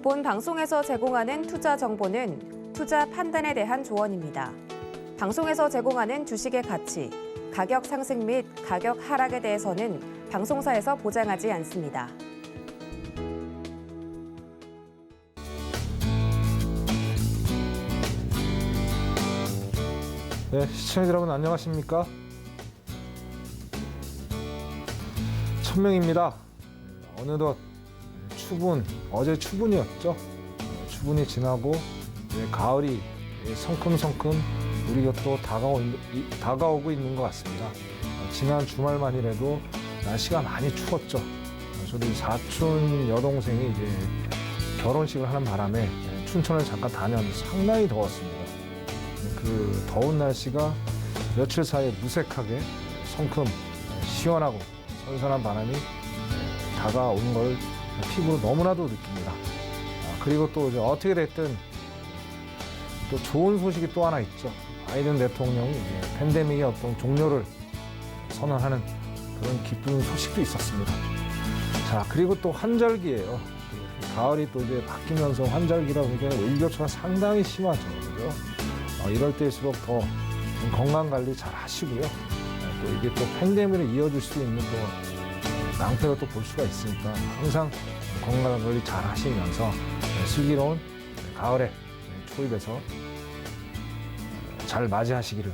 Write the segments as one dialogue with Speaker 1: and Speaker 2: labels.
Speaker 1: 본 방송에서 제공하는 투자 정보는 투자 판단에 대한 조언입니다. 방송에서 제공하는 주식의 가치, 가격 상승 및 가격 하락에 대해서는 방송사에서 보장하지 않습니다.
Speaker 2: 네, 시청자 여러분 안녕하십니까? 천명입니다. 어느덧 추분, 어제 추분이었죠. 추분이 지나고 이제 가을이 성큼성큼 우리 곁으로 다가오고 있는 것 같습니다. 지난 주말만이라도 날씨가 많이 추웠죠. 저도 사촌 여동생이 이제 결혼식을 하는 바람에 춘천을 잠깐 다녀왔는데 상당히 더웠습니다. 그 더운 날씨가 며칠 사이에 무색하게 성큼 시원하고 선선한 바람이 다가오는 걸 피부로 너무나도 느낍니다. 그리고 또 이제 어떻게 됐든 또 좋은 소식이 또 하나 있죠. 바이든 대통령이 이제 팬데믹의 어떤 종료를 선언하는 그런 기쁜 소식도 있었습니다. 자, 그리고 또 환절기예요. 가을이 또 이제 바뀌면서 환절기라 보니까 일교차가 상당히 심하죠. 그죠? 이럴 때일수록 더 건강 관리 잘 하시고요. 또 이게 또 팬데믹을 이어질 수 있는 또 낭패를 또 볼 수가 있으니까 항상 건강 관리 잘 하시면서 슬기로운 가을에 초입에서 잘 맞이하시기를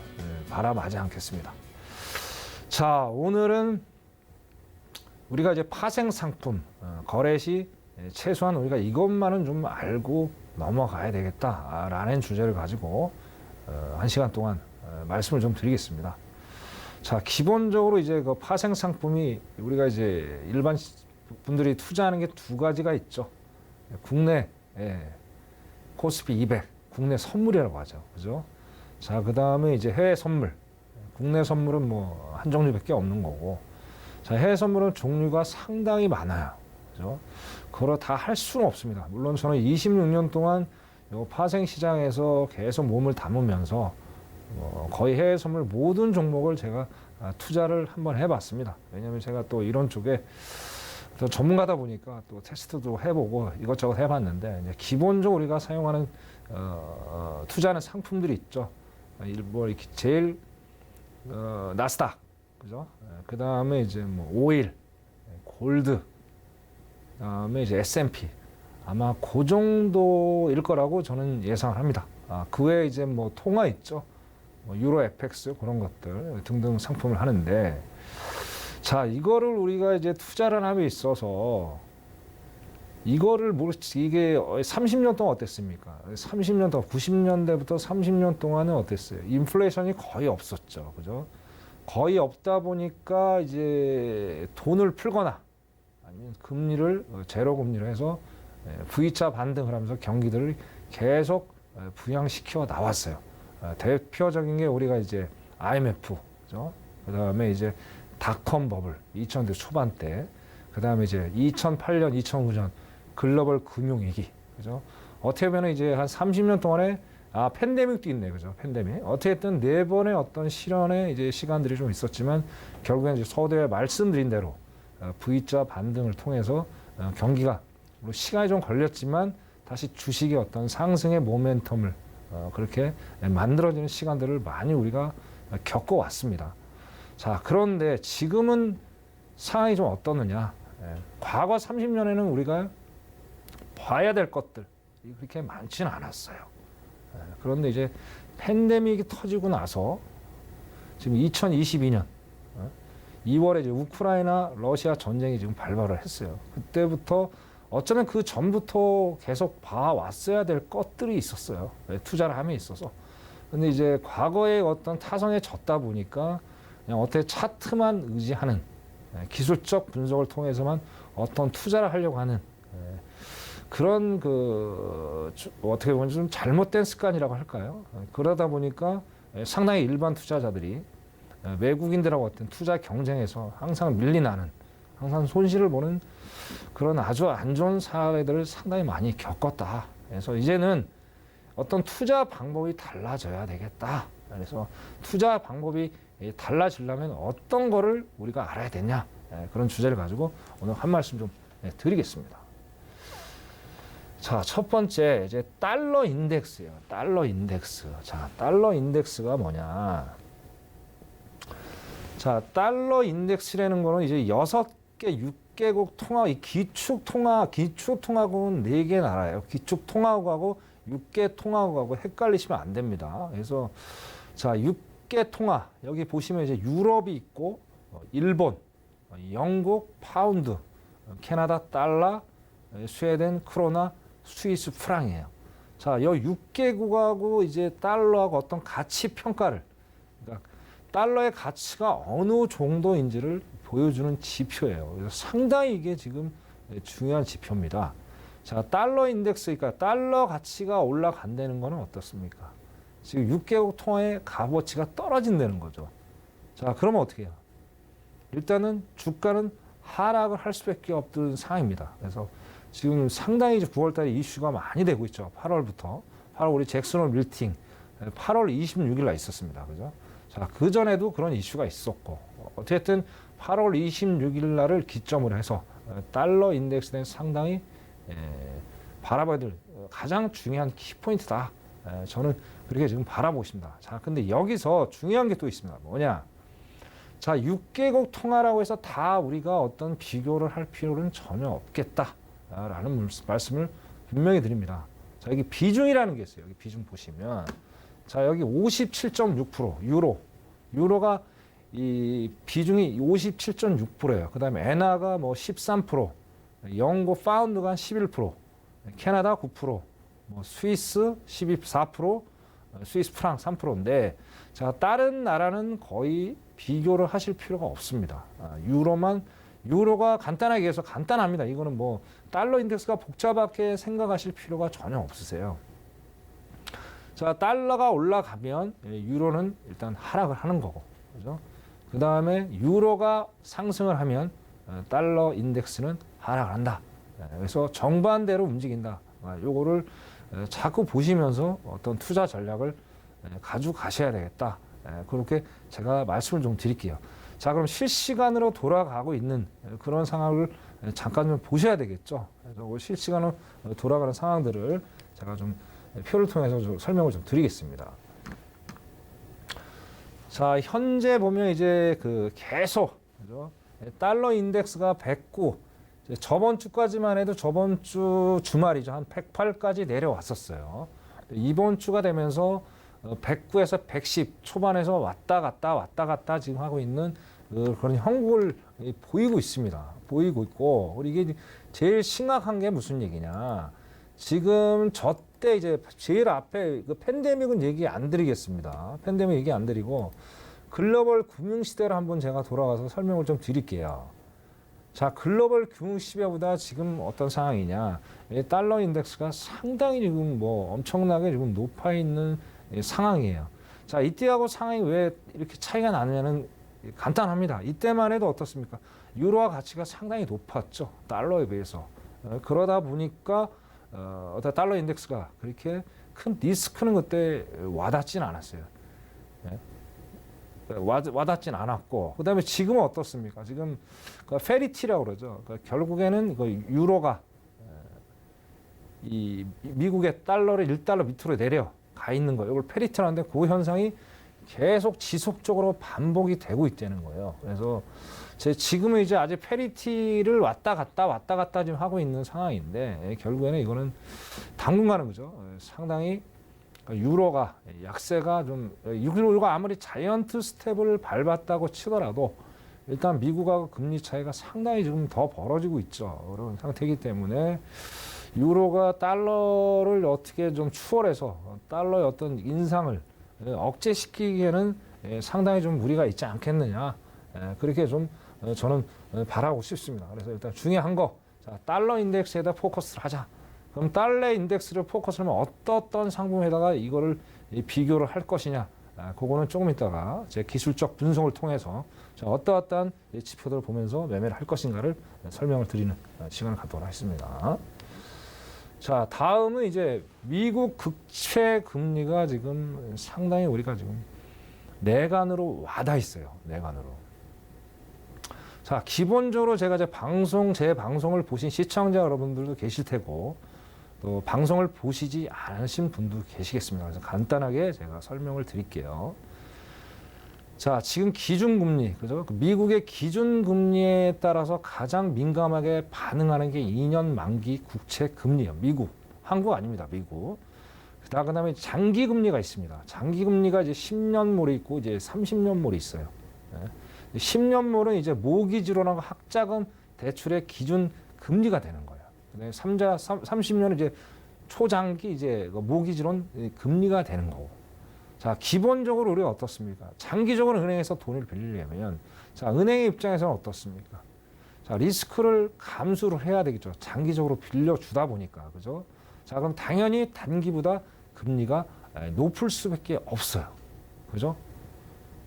Speaker 2: 바라마지 않겠습니다. 자, 오늘은 우리가 이제 파생 상품 거래 시 최소한 우리가 이것만은 좀 알고 넘어가야 되겠다라는 주제를 가지고 1시간 동안 말씀을 좀 드리겠습니다. 자, 기본적으로 이제 그 파생 상품이 우리가 이제 일반 분들이 투자하는 게 두 가지가 있죠. 국내 코스피 200, 국내 선물이라고 하죠. 그죠? 자, 그 다음에 이제 해외 선물. 국내 선물은 뭐 한 종류밖에 없는 거고. 자, 해외 선물은 종류가 상당히 많아요. 그죠? 그걸 다 할 수는 없습니다. 물론 저는 26년 동안 요 파생 시장에서 계속 몸을 담으면서 거의 해외 선물 모든 종목을 제가 투자를 한번 해봤습니다. 왜냐하면 제가 또 이런 쪽에 또 전문가다 보니까 또 테스트도 해보고 이것저것 해봤는데 이제 기본적으로 우리가 사용하는 투자하는 상품들이 있죠. 뭐 이렇게 제일 나스닥, 그죠? 그 다음에 이제 뭐 오일, 골드, 그다음에 이제 S&P 아마 그 정도일 거라고 저는 예상을 합니다. 그 외에 이제 뭐 통화 있죠. 뭐 유로 FX 그런 것들 등등 상품을 하는데, 자, 이거를 우리가 이제 투자를 함에 있어서 이거를 이게 30년 동안 어땠습니까? 30년 동안 90년대부터 30년 동안은 어땠어요? 인플레이션이 거의 없었죠. 그죠? 거의 없다 보니까 이제 돈을 풀거나 아니면 금리를 제로 금리로 해서 V자 반등을 하면서 경기들을 계속 부양시켜 나왔어요. 대표적인 게 우리가 이제 IMF, 그죠? 그 다음에 이제 닷컴 버블, 2000년대 초반때, 그 다음에 이제 2008년, 2009년 글로벌 금융위기, 그죠? 어떻게 보면 이제 한 30년 동안에 팬데믹도 있네, 그죠? 팬데믹. 어떻게든 네 번의 어떤 실현의 이제 시간들이 좀 있었지만 결국엔 이제 서두에 말씀드린 대로 V자 반등을 통해서 경기가 물론 시간이 좀 걸렸지만 다시 주식의 어떤 상승의 모멘텀을 그렇게 만들어지는 시간들을 많이 우리가 겪어왔습니다. 자, 그런데 지금은 상황이 좀 어떻느냐. 과거 30년에는 우리가 봐야 될 것들이 그렇게 많지는 않았어요. 그런데 이제 팬데믹이 터지고 나서 지금 2022년 2월에 이제 우크라이나 러시아 전쟁이 지금 발발을 했어요. 그때부터 어쩌면 그 전부터 계속 봐왔어야 될 것들이 있었어요. 투자를 함에 있어서. 근데 이제 과거에 어떤 타성에 졌다 보니까 그냥 어떻게 차트만 의지하는 기술적 분석을 통해서만 어떤 투자를 하려고 하는 그런 어떻게 보면 좀 잘못된 습관이라고 할까요? 그러다 보니까 상당히 일반 투자자들이 외국인들하고 어떤 투자 경쟁에서 항상 밀리나는, 항상 손실을 보는 그런 아주 안 좋은 사례들을 상당히 많이 겪었다. 그래서 이제는 어떤 투자 방법이 달라져야 되겠다. 그래서 투자 방법이 달라지려면 어떤 거를 우리가 알아야 되냐. 그런 주제를 가지고 오늘 한 말씀 좀 드리겠습니다. 자, 첫 번째 이제 달러 인덱스예요. 달러 인덱스. 자, 달러 인덱스가 뭐냐? 자, 달러 인덱스라는 거는 이제 6개, 6개국 통화, 이 기축통화국은 4개 나라예요. 기축통화국하고 6개 통화국하고 헷갈리시면 안 됩니다. 그래서 자, 6개 통화, 여기 보시면 이제 유럽이 있고, 일본, 영국, 파운드, 캐나다 달러, 스웨덴 크로나, 스위스 프랑이에요. 자, 이 6개국하고 이제 달러하고 어떤 가치 평가를, 그러니까 달러의 가치가 어느 정도인지를 보여주는 지표예요. 그래서 상당히 이게 지금 중요한 지표입니다. 자, 달러 인덱스, 그러니까 달러 가치가 올라간다는 거는 어떻습니까? 지금 6개국 통화의 값어치가 떨어진다는 거죠. 자, 그러면 어떻게 해요? 일단은 주가는 하락을 할 수밖에 없는 상황입니다. 그래서 지금 상당히 이제 9월 달에 이슈가 많이 되고 있죠. 8월부터. 8월 우리 잭슨홀 밀팅 8월 26일 날 있었습니다. 그죠? 자, 그 전에도 그런 이슈가 있었고, 어쨌든 8월 26일 날을 기점으로 해서 달러 인덱스는 상당히 바라봐야 될 가장 중요한 키포인트다. 저는 그렇게 지금 바라보고 있습니다. 자, 근데 여기서 중요한 게 또 있습니다. 뭐냐? 자, 6개국 통화라고 해서 다 우리가 어떤 비교를 할 필요는 전혀 없겠다라는 말씀을 분명히 드립니다. 자, 여기 비중이라는 게 있어요. 여기 비중 보시면, 자, 여기 57.6% 유로가 이 비중이 57.6%예요. 그다음에 엔화가 뭐 13%, 영국 파운드가 한 11%, 캐나다 9%, 뭐 스위스 12.4%, 스위스 프랑 3%인데, 자, 다른 나라는 거의 비교를 하실 필요가 없습니다. 유로가 간단하게 해서 간단합니다. 이거는 뭐 달러 인덱스가 복잡하게 생각하실 필요가 전혀 없으세요. 자, 달러가 올라가면 유로는 일단 하락을 하는 거고, 그죠? 그 다음에 유로가 상승을 하면 달러 인덱스는 하락을 한다. 그래서 정반대로 움직인다. 요거를 자꾸 보시면서 어떤 투자 전략을 가지고 가셔야 되겠다. 그렇게 제가 말씀을 좀 드릴게요. 자, 그럼 실시간으로 돌아가고 있는 그런 상황을 잠깐 좀 보셔야 되겠죠. 그래서 실시간으로 돌아가는 상황들을 제가 좀 표를 통해서 좀 설명을 좀 드리겠습니다. 자, 현재 보면 이제 그 계속, 그죠? 달러 인덱스가 109, 저번 주까지만 해도 저번 주 주말이죠. 한 108까지 내려왔었어요. 이번 주가 되면서 109에서 110 초반에서 왔다 갔다 지금 하고 있는 그런 형국을 보이고 있습니다. 보이고 있고, 그리고 이게 제일 심각한 게 무슨 얘기냐. 지금 저때 이제 제일 앞에 그 팬데믹은 얘기 안 드리겠습니다. 팬데믹 얘기 안 드리고 글로벌 금융시대를 한번 제가 돌아가서 설명을 좀 드릴게요. 자, 글로벌 금융시대보다 지금 어떤 상황이냐. 달러 인덱스가 상당히 지금 뭐 엄청나게 지금 높아 있는 상황이에요. 자, 이때하고 상황이 왜 이렇게 차이가 나느냐는 간단합니다. 이때만 해도 어떻습니까? 유로화 가치가 상당히 높았죠. 달러에 비해서. 그러다 보니까 어떤 달러 인덱스가 그렇게 큰 리스크는 그때 와닿지는 않았어요. 와닿진 않았고, 그 다음에 지금은 어떻습니까? 지금 그 페리티라고 그러죠. 결국에는 유로가 이 미국의 달러를 1달러 밑으로 내려가 있는 거예요. 이걸 페리티라는데 그 현상이 계속 지속적으로 반복이 되고 있다는 거예요. 그래서 지금은 이제 아직 페리티를 왔다 갔다 지금 하고 있는 상황인데, 결국에는 이거는 당분간은 그죠. 상당히 유로가 약세가 좀, 유로가 아무리 자이언트 스텝을 밟았다고 치더라도 일단 미국하고 금리 차이가 상당히 지금 더 벌어지고 있죠. 그런 상태이기 때문에 유로가 달러를 어떻게 좀 추월해서 달러의 어떤 인상을 억제시키기에는 상당히 좀 무리가 있지 않겠느냐. 그렇게 좀 저는 바라고 싶습니다. 그래서 일단 중요한 거, 자, 달러 인덱스에다 포커스를 하자. 그럼 달러 인덱스를 포커스하면 어떤 상품에다가 이거를 비교를 할 것이냐. 그거는 조금 있다가 제 기술적 분석을 통해서 어떠한 지표들을 보면서 매매를 할 것인가를 설명을 드리는 시간을 갖도록 하겠습니다. 자, 다음은 이제 미국 국채 금리가 지금 상당히 우리가 지금 내관으로 와닿아 있어요. 내관으로. 자, 기본적으로 제가 제 방송을 보신 시청자 여러분들도 계실 테고, 또 방송을 보시지 않으신 분도 계시겠습니다. 그래서 간단하게 제가 설명을 드릴게요. 자, 지금 기준금리, 그죠? 미국의 기준금리에 따라서 가장 민감하게 반응하는 게 2년 만기 국채 금리예요. 미국, 한국 아닙니다. 미국. 그다음에 장기금리가 있습니다. 장기금리가 이제 10년물이 있고 이제 30년물이 있어요. 10년물은 이제 모기지론하고 학자금 대출의 기준 금리가 되는 거예요. 30년은 이제 초장기 이제 모기지론 금리가 되는 거고. 자, 기본적으로 우리가 어떻습니까? 장기적으로 은행에서 돈을 빌리려면, 자, 은행의 입장에서는 어떻습니까? 자, 리스크를 감수를 해야 되겠죠. 장기적으로 빌려주다 보니까, 그죠? 자, 그럼 당연히 단기보다 금리가 높을 수밖에 없어요. 그죠?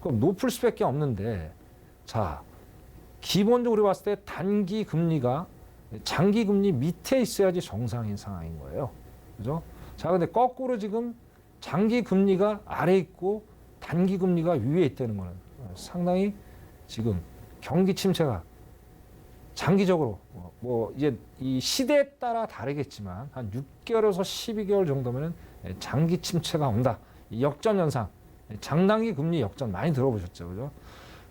Speaker 2: 그럼 높을 수밖에 없는데, 자, 기본적으로 우리 봤을 때 단기 금리가 장기 금리 밑에 있어야지 정상인 상황인 거예요. 그죠? 자, 근데 거꾸로 지금 장기 금리가 아래에 있고 단기 금리가 위에 있다는 거는 상당히 지금 경기 침체가 장기적으로 뭐 이제 이 시대에 따라 다르겠지만 한 6개월에서 12개월 정도면은 장기 침체가 온다. 역전 현상, 장단기 금리 역전 많이 들어보셨죠, 그죠?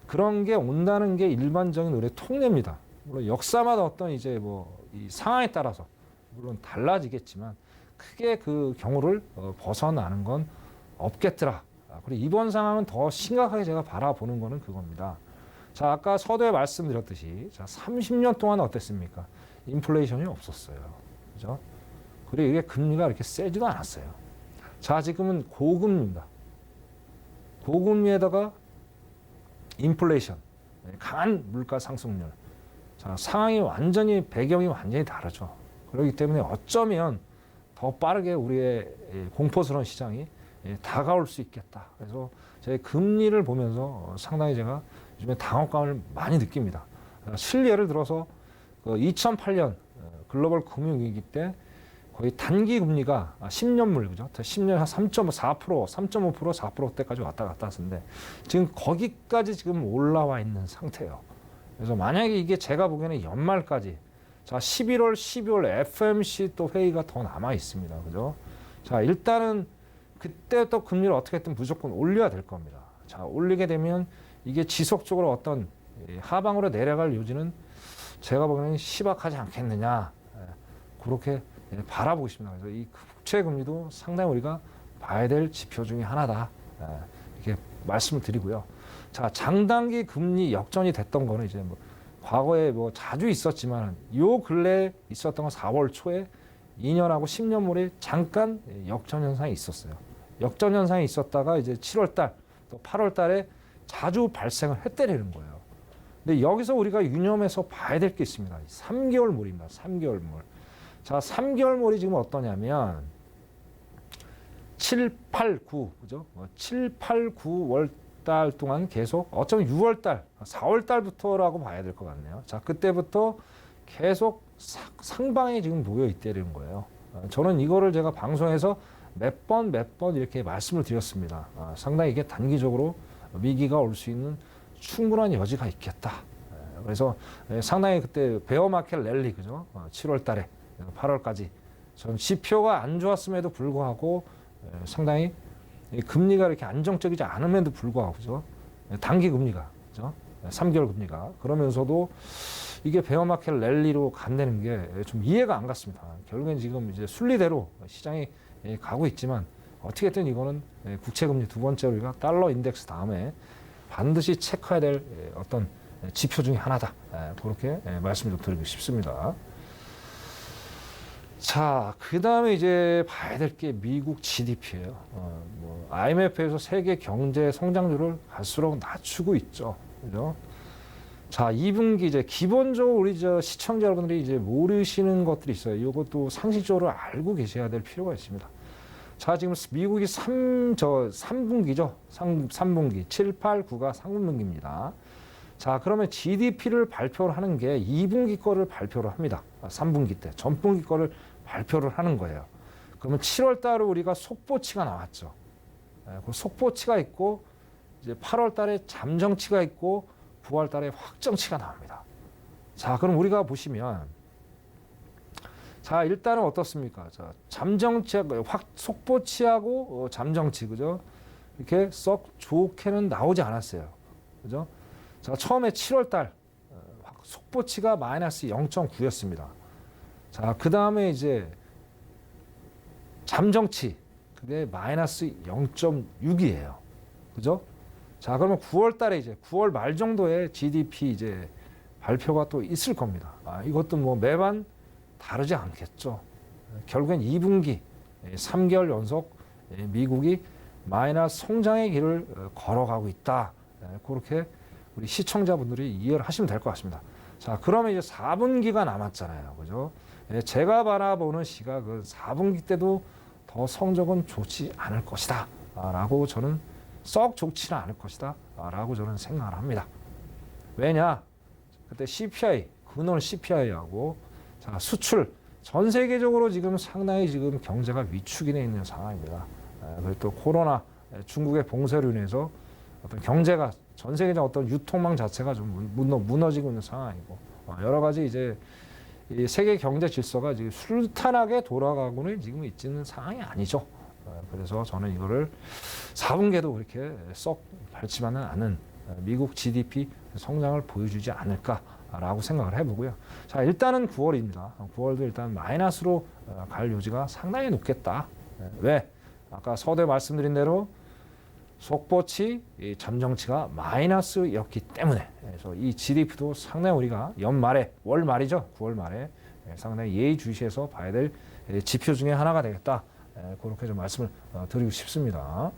Speaker 2: 그런 게 온다는 게 일반적인 우리 통례입니다. 물론 역사마다 어떤 이제 뭐 이 상황에 따라서 물론 달라지겠지만 크게 그 경우를 벗어나는 건 없겠더라. 그리고 이번 상황은 더 심각하게 제가 바라보는 거는 그겁니다. 자, 아까 서두에 말씀드렸듯이 자, 30년 동안 어땠습니까? 인플레이션이 없었어요. 그죠? 그리고 이게 금리가 이렇게 세지도 않았어요. 자, 지금은 고금리입니다. 고금리에다가 인플레이션, 강한 물가 상승률. 자, 상황이 완전히 배경이 완전히 다르죠. 그렇기 때문에 어쩌면 더 빠르게 우리의 공포스러운 시장이 다가올 수 있겠다. 그래서 제 금리를 보면서 상당히 제가 요즘에 당혹감을 많이 느낍니다. 실례를 들어서 2008년 글로벌 금융위기 때 거의 단기 금리가 10년물, 그죠? 10년 한 3.4%, 3.5%, 4%대까지 왔다 갔다 했는데 지금 거기까지 지금 올라와 있는 상태예요. 그래서 만약에 이게 제가 보기에는 연말까지 자, 11월, 12월 FOMC 또 회의가 더 남아 있습니다. 그죠? 자, 일단은 그때 또 금리를 어떻게든 무조건 올려야 될 겁니다. 자, 올리게 되면 이게 지속적으로 어떤 하방으로 내려갈 요지는 제가 보기에는 희박하지 않겠느냐. 그렇게 바라보고 있습니다. 그래서 이 국채 금리도 상당히 우리가 봐야 될 지표 중에 하나다. 이렇게 말씀을 드리고요. 자, 장단기 금리 역전이 됐던 거는 이제 뭐 과거에 뭐 자주 있었지만 요 근래에 있었던 건 4월 초에 2년하고 10년물에 잠깐 역전 현상이 있었어요. 역전 현상이 있었다가 이제 7월 달, 또 8월 달에 자주 발생을 했다는 거예요. 근데 여기서 우리가 유념해서 봐야 될 게 있습니다. 3개월물입니다. 3개월물. 자, 3개월물이 지금 어떠냐면 7, 8, 9, 그죠? 7, 8, 9월 달 동안 계속 어쩌면 6월 달, 4월 달부터라고 봐야 될 것 같네요. 자, 그때부터 계속 상방에 지금 놓여 있다는 거예요. 저는 이거를 제가 방송에서 몇 번 이렇게 말씀을 드렸습니다. 상당히 이게 단기적으로 위기가 올 수 있는 충분한 여지가 있겠다. 그래서 상당히 그때 베어마켓 랠리, 그죠? 7월 달에 8월까지 전 지표가 안 좋았음에도 불구하고 상당히 금리가 이렇게 안정적이지 않음에도 불구하고, 그죠? 단기 금리가, 그죠? 3개월 금리가. 그러면서도 이게 베어마켓 랠리로 간다는 게 좀 이해가 안 갔습니다. 결국엔 지금 이제 순리대로 시장이 가고 있지만 어떻게든 이거는 국채금리 두 번째 우리가 달러 인덱스 다음에 반드시 체크해야 될 어떤 지표 중에 하나다. 그렇게 말씀을 좀 드리고 싶습니다. 자, 그 다음에 이제 봐야 될 게 미국 GDP예요. 뭐 IMF에서 세계 경제 성장률을 갈수록 낮추고 있죠. 그죠? 자, 2분기 이제 기본적으로 우리 시청자 여러분들이 이제 모르시는 것들이 있어요. 이것도 상식적으로 알고 계셔야 될 필요가 있습니다. 자, 지금 미국이 3분기죠. 3분기. 7, 8, 9가 3분기입니다. 자, 그러면 GDP를 발표를 하는 게 2분기 거를 발표를 합니다. 3분기 때. 전분기 거를 발표를 하는 거예요. 그러면 7월 달에 우리가 속보치가 나왔죠. 그 속보치가 있고, 이제 8월 달에 잠정치가 있고, 9월 달에 확정치가 나옵니다. 자, 그럼 우리가 보시면 자, 일단은 어떻습니까? 자, 잠정치하고 속보치하고 잠정치, 그죠? 이렇게 썩 좋게는 나오지 않았어요. 그죠? 자, 처음에 7월 달 속보치가 마이너스 0.9였습니다. 자, 그 다음에 이제 잠정치, 그게 마이너스 0.6이에요. 그죠? 자, 그러면 9월 달에 이제 9월 말 정도에 GDP 이제 발표가 또 있을 겁니다. 이것도 뭐 매번 다르지 않겠죠. 결국엔 2분기 3개월 연속 미국이 마이너스 성장의 길을 걸어가고 있다. 그렇게 우리 시청자분들이 이해를 하시면 될 것 같습니다. 자, 그러면 이제 4분기가 남았잖아요. 그죠? 제가 바라보는 시각은 4분기 때도 더 성적은 좋지 않을 것이다. 라고 저는 썩 좋지는 않을 것이다. 라고 저는 생각을 합니다. 왜냐? 그때 CPI, 근원 CPI하고 자, 수출, 전 세계적으로 지금 상당히 지금 경제가 위축인에 있는 상황입니다. 그리고 또 코로나, 중국의 봉쇄로 인해서 어떤 경제가 전 세계적 어떤 유통망 자체가 좀 무너지고 있는 상황이고 여러 가지 이제 이 세계 경제 질서가 지금 순탄하게 돌아가고는 지금 있지는 상황이 아니죠. 그래서 저는 이거를 4분기에도 그렇게 썩 밝지만은 않은 미국 GDP 성장을 보여주지 않을까라고 생각을 해보고요. 자, 일단은 9월입니다. 9월도 일단 마이너스로 갈 여지가 상당히 높겠다. 왜? 아까 서두에 말씀드린 대로 속보치, 잠정치가 마이너스였기 때문에 그래서 이 GDP도 상당히 우리가 연말에 월 말이죠. 9월 말에 상당히 예의주시해서 봐야 될 지표 중에 하나가 되겠다. 그렇게 좀 말씀을 드리고 싶습니다.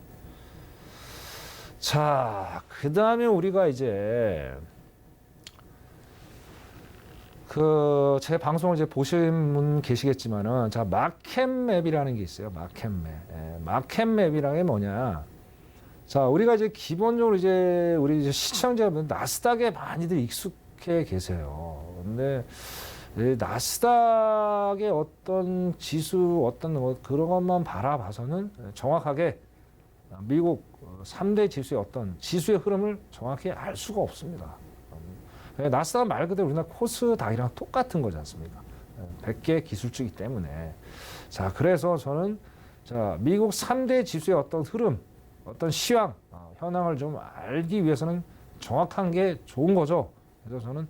Speaker 2: 자, 그 다음에 우리가 이제 제 방송을 이제 보신 분 계시겠지만은 자, 마켓맵이라는 게 있어요. 마켓맵. 마켓맵이라는 게 뭐냐? 자, 우리가 이제 기본적으로 이제 우리 이제 시청자분 나스닥에 많이들 익숙해 계세요. 근데 나스닥의 어떤 지수 어떤 뭐 그런 것만 바라봐서는 정확하게 미국 3대 지수의 어떤 지수의 흐름을 정확히 알 수가 없습니다. 나스닥 말 그대로 우리나라 코스닥이랑 똑같은 거지 않습니까? 100개 기술주이기 때문에. 자, 그래서 저는 자, 미국 3대 지수의 어떤 흐름, 어떤 시황, 현황을 좀 알기 위해서는 정확한 게 좋은 거죠. 그래서 저는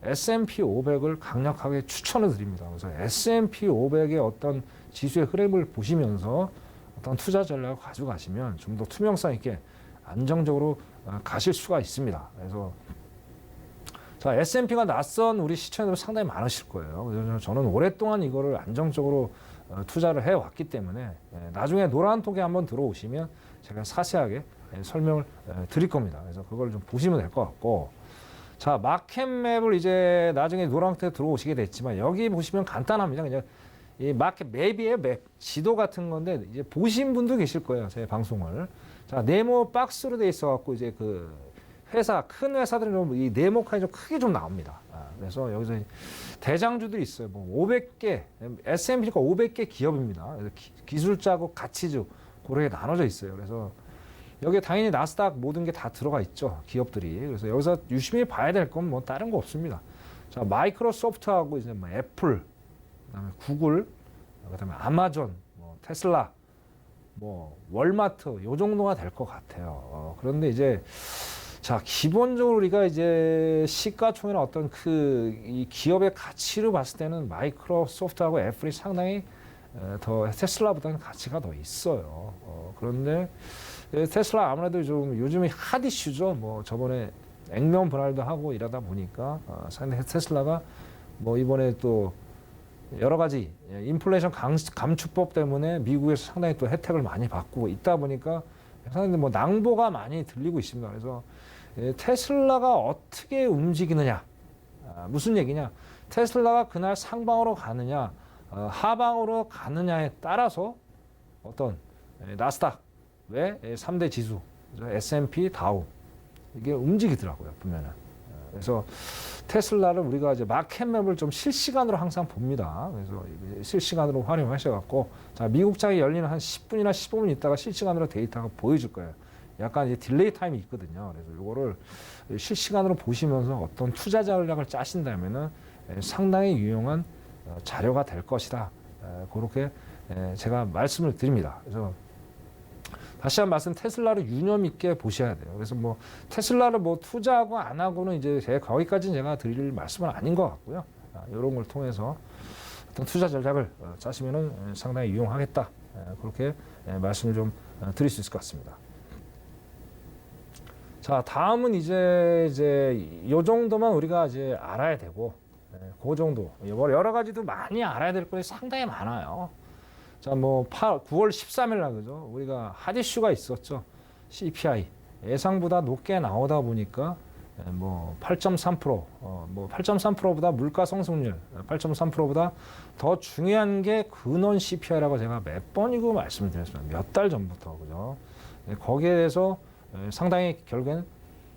Speaker 2: S&P 500을 강력하게 추천을 드립니다. 그래서 S&P 500의 어떤 지수의 흐름을 보시면서 어떤 투자 전략을 가져가시면 좀 더 투명성 있게 안정적으로 가실 수가 있습니다. 그래서 자, S&P가 낯선 우리 시청자들 상당히 많으실 거예요. 그래서 저는 오랫동안 이거를 안정적으로 투자를 해왔기 때문에 나중에 노란톡에 한번 들어오시면 제가 자세하게 설명을 드릴 겁니다. 그래서 그걸 좀 보시면 될 것 같고 자, 마켓맵을 이제 나중에 노란톡에 들어오시게 됐지만 여기 보시면 간단합니다. 그냥 이 마켓 맵이에요. 맵. 지도 같은 건데 이제 보신 분도 계실 거예요. 제 방송을. 자, 네모 박스로 돼 있어 갖고 이제 그 회사, 큰 회사들은 좀 이 네모칸이 좀 크게 좀 나옵니다. 그래서 여기서 대장주들이 있어요. 뭐 500개, S&P가 500개 기업입니다. 그래서 기술자고 가치주 그렇게 나눠져 있어요. 그래서 여기에 당연히 나스닥 모든 게 다 들어가 있죠. 기업들이. 그래서 여기서 유심히 봐야 될 건 뭐 다른 거 없습니다. 자, 마이크로소프트하고 이제 뭐 애플, 그다음에 구글, 그다음에 아마존, 뭐 테슬라, 뭐 월마트 요 정도가 될 것 같아요. 그런데 이제 자, 기본적으로 우리가 이제 시가총이나 어떤 이 기업의 가치를 봤을 때는 마이크로소프트하고 애플이 상당히 더 테슬라보다는 가치가 더 있어요. 그런데 테슬라 아무래도 좀 요즘에 핫 이슈죠. 뭐 저번에 액면 분할도 하고 이러다 보니까 상당히 테슬라가 뭐 이번에 또 여러 가지 인플레이션 감축법 때문에 미국에서 상당히 또 혜택을 많이 받고 있다 보니까 상당히 뭐 낭보가 많이 들리고 있습니다. 그래서 테슬라가 어떻게 움직이느냐, 무슨 얘기냐? 테슬라가 그날 상방으로 가느냐, 하방으로 가느냐에 따라서 어떤 나스닥 외 3대 지수, S&P, 다우 이게 움직이더라고요, 보면은. 그래서 테슬라를 우리가 이제 마켓맵을 좀 실시간으로 항상 봅니다. 그래서 실시간으로 활용하셔갖고, 자, 미국장이 열리는 한 10분이나 15분 있다가 실시간으로 데이터가 보여줄 거예요. 약간 이제 딜레이 타임이 있거든요. 그래서 이거를 실시간으로 보시면서 어떤 투자 전략을 짜신다면은 상당히 유용한 자료가 될 것이다. 그렇게 제가 말씀을 드립니다. 그래서 다시 한 말씀 테슬라를 유념 있게 보셔야 돼요. 그래서 뭐 테슬라를 뭐 투자하고 안 하고는 이제 거기까지는 제가 드릴 말씀은 아닌 것 같고요. 이런 걸 통해서 어떤 투자 전략을 짜시면은 상당히 유용하겠다. 그렇게 말씀을 좀 드릴 수 있을 것 같습니다. 자, 다음은 이제 요 정도만 우리가 이제 알아야 되고, 그 정도. 여러 가지도 많이 알아야 될 것이 상당히 많아요. 자, 뭐 9월 13일 날 그죠? 우리가 핫 이슈가 있었죠. CPI 예상보다 높게 나오다 보니까 뭐 8.3%, 뭐 8.3%보다 물가 상승률 8.3%보다 더 중요한 게 근원 CPI라고 제가 몇 번이고 말씀을 드렸습니다. 몇 달 전부터 그죠? 거기에 대해서 상당히 결국엔